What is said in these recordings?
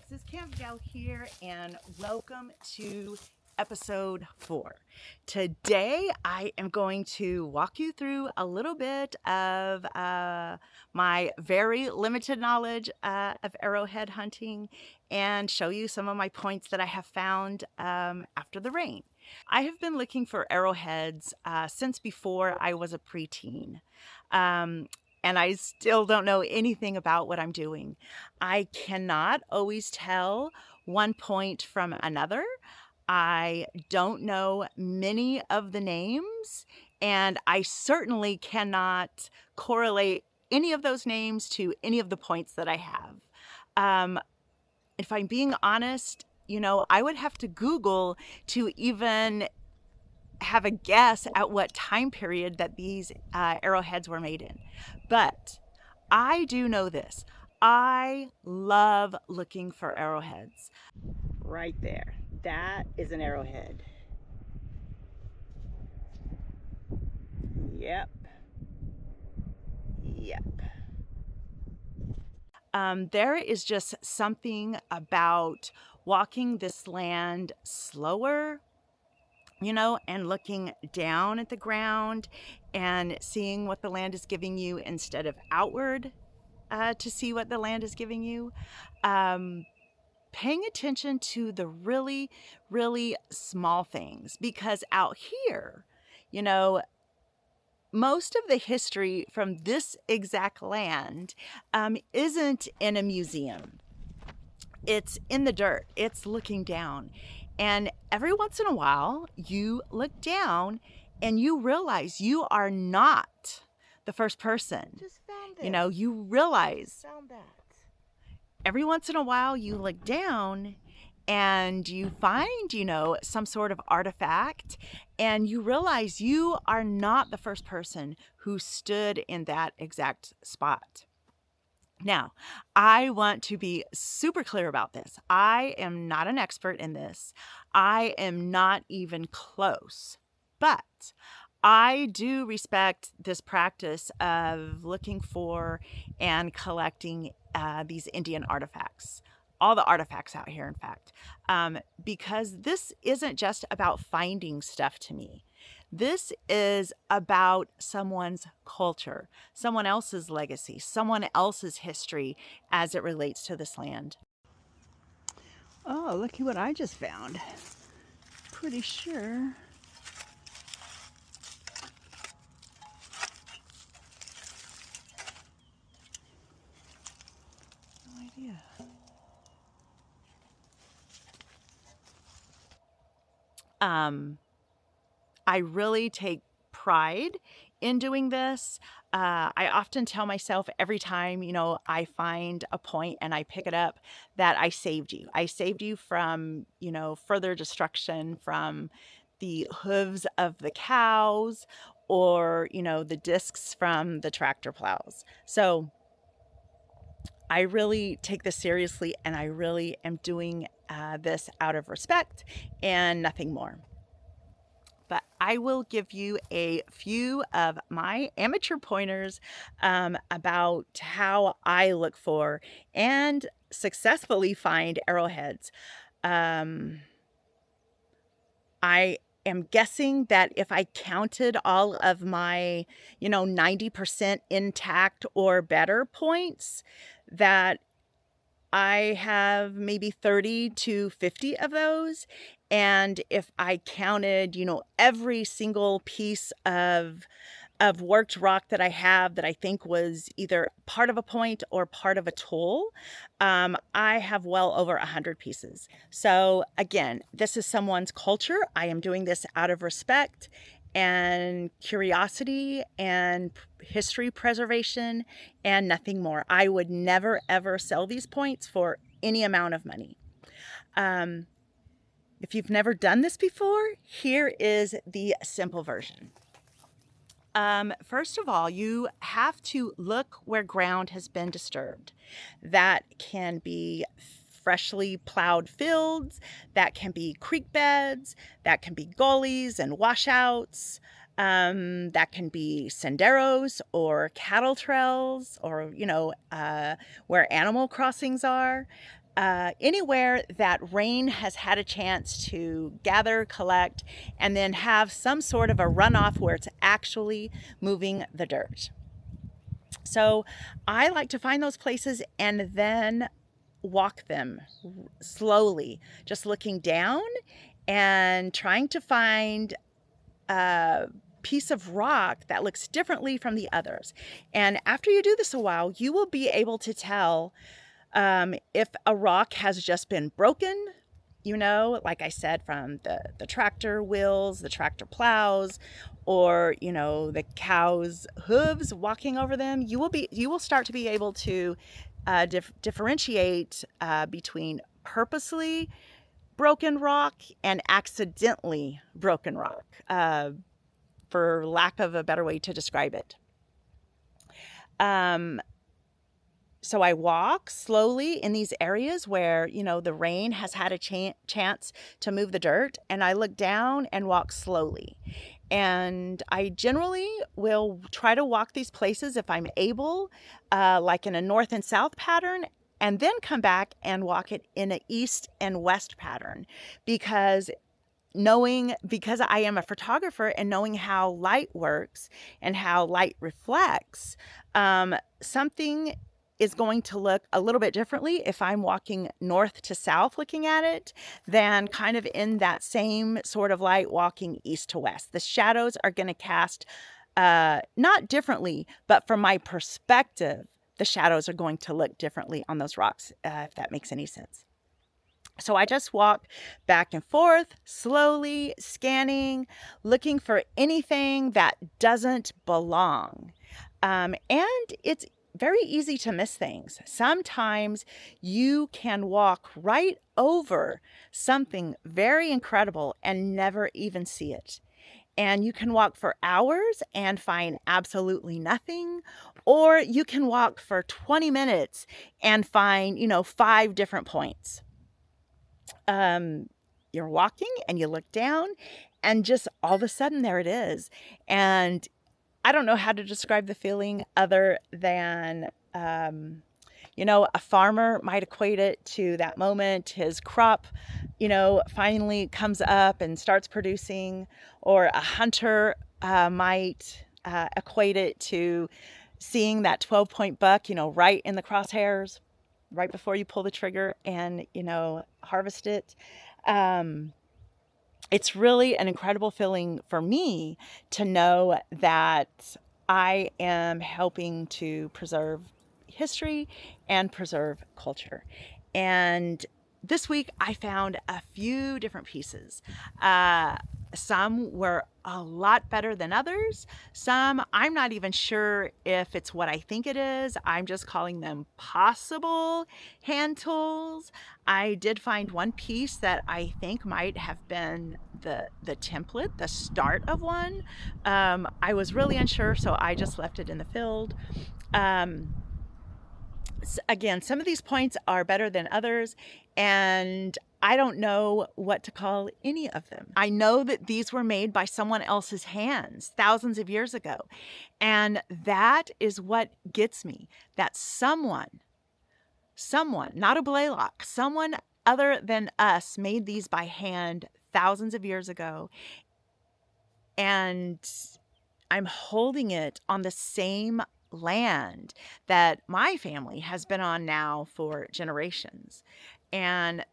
this is Camp Gal here, and welcome to episode 4. Today I am going to walk you through a little bit of my very limited knowledge of arrowhead hunting and show you some of my points that I have found after the rain. I have been looking for arrowheads since before I was a preteen. And I still don't know anything about what I'm doing. I cannot always tell one point from another. I don't know many of the names, and I certainly cannot correlate any of those names to any of the points that I have. If I'm being honest, I would have to Google to even have a guess at what time period that these arrowheads were made in. But I do know this. I love looking for arrowheads. Right there. That is an arrowhead. Yep. There is just something about walking this land slower, and looking down at the ground and seeing what the land is giving you instead of outward to see what the land is giving you. Paying attention to the really, really small things, because out here, most of the history from this exact land isn't in a museum. It's in the dirt. It's looking down. And every once in a while, you look down and you realize you are not the first person. Just found it. You realize Found that. every once in a while you look down and you find, some sort of artifact, and you realize you are not the first person who stood in that exact spot. Now, I want to be super clear about this. I am not an expert in this. I am not even close. But I do respect this practice of looking for and collecting these Indian artifacts. All the artifacts out here, in fact, because this isn't just about finding stuff to me. This is about someone's culture, someone else's legacy, someone else's history as it relates to this land. Oh, look at what I just found. Pretty sure. No idea. I really take pride in doing this. I often tell myself every time, I find a point and I pick it up, that I saved you. I saved you from, further destruction, from the hooves of the cows or, the discs from the tractor plows. So I really take this seriously, and I really am doing this out of respect and nothing more. But I will give you a few of my amateur pointers about how I look for and successfully find arrowheads. I am guessing that if I counted all of my, 90% intact or better points, that I have maybe 30 to 50 of those. And if I counted, every single piece of worked rock that I have that I think was either part of a point or part of a tool, I have well over 100 pieces. So again, this is someone's culture. I am doing this out of respect and curiosity and history preservation and nothing more. I would never, ever sell these points for any amount of money. If you've never done this before, here is the simple version. First of all, you have to look where ground has been disturbed. That can be freshly plowed fields, that can be creek beds, that can be gullies and washouts, that can be senderos or cattle trails, or, where animal crossings are. anywhere that rain has had a chance to gather, collect, and then have some sort of a runoff where it's actually moving the dirt. So I like to find those places and then walk them slowly, just looking down and trying to find a piece of rock that looks differently from the others. And after you do this a while, you will be able to tell if a rock has just been broken, like I said, from the tractor wheels, the tractor plows, or, the cow's hooves walking over them. You will start to be able to differentiate between purposely broken rock and accidentally broken rock, for lack of a better way to describe it. So I walk slowly in these areas where, the rain has had a chance to move the dirt, and I look down and walk slowly. And I generally will try to walk these places if I'm able, like in a north and south pattern, and then come back and walk it in an east and west pattern, because I am a photographer and knowing how light works and how light reflects, something is going to look a little bit differently if I'm walking north to south looking at it than kind of in that same sort of light walking east to west. The shadows are going to cast not differently, but from my perspective, the shadows are going to look differently on those rocks, if that makes any sense. So I just walk back and forth, slowly scanning, looking for anything that doesn't belong. And it's very easy to miss things. Sometimes you can walk right over something very incredible and never even see it. And you can walk for hours and find absolutely nothing, or you can walk for 20 minutes and find, 5 different points. You're walking and you look down and just all of a sudden there it is. And I don't know how to describe the feeling other than, a farmer might equate it to that moment his crop, finally comes up and starts producing, or a hunter might equate it to seeing that 12-point buck, right in the crosshairs, right before you pull the trigger and, harvest it. It's really an incredible feeling for me to know that I am helping to preserve history and preserve culture. And this week I found a few different pieces. Some were a lot better than others. Some, I'm not even sure if it's what I think it is. I'm just calling them possible hand tools. I did find one piece that I think might have been the template, the start of one. I was really unsure, so I just left it in the field. Again, some of these points are better than others, and I don't know what to call any of them. I know that these were made by someone else's hands thousands of years ago, and that is what gets me, that someone, not a Blaylock, someone other than us made these by hand thousands of years ago, and I'm holding it on the same land that my family has been on now for generations. And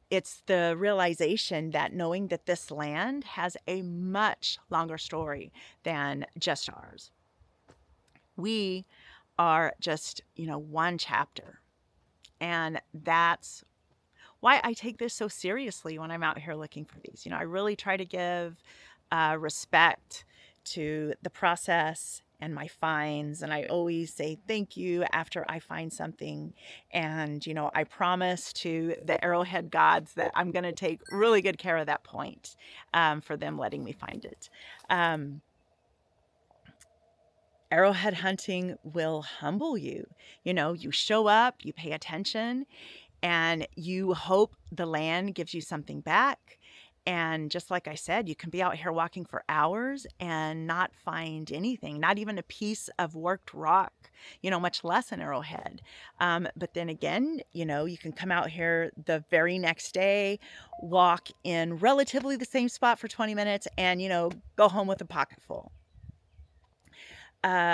it's the realization that knowing that this land has a much longer story than just ours. We are just, one chapter. And that's why I take this so seriously when I'm out here looking for these. I really try to give respect to the process and my finds, and I always say thank you after I find something. And I promise to the Arrowhead gods that I'm going to take really good care of that point, for them letting me find it. Arrowhead hunting will humble you. You show up, you pay attention, and you hope the land gives you something back. And just like I said, you can be out here walking for hours and not find anything, not even a piece of worked rock, much less an arrowhead. But then again, you can come out here the very next day, walk in relatively the same spot for 20 minutes and, go home with a pocket full. I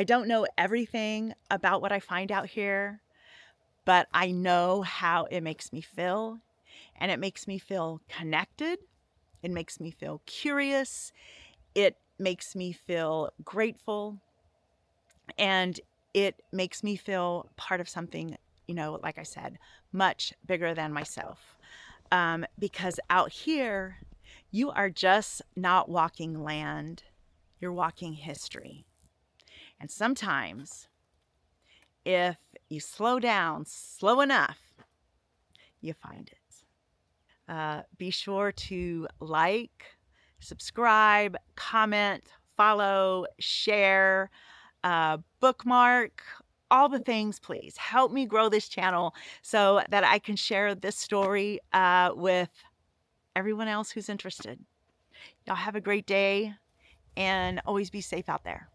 don't know everything about what I find out here, but I know how it makes me feel. And it makes me feel connected. It makes me feel curious. It makes me feel grateful. And it makes me feel part of something, like I said, much bigger than myself. Because out here, you are just not walking land. You're walking history. And sometimes, if you slow down slow enough, you find it. Be sure to like, subscribe, comment, follow, share, bookmark, all the things, please. Help me grow this channel so that I can share this story with everyone else who's interested. Y'all have a great day and always be safe out there.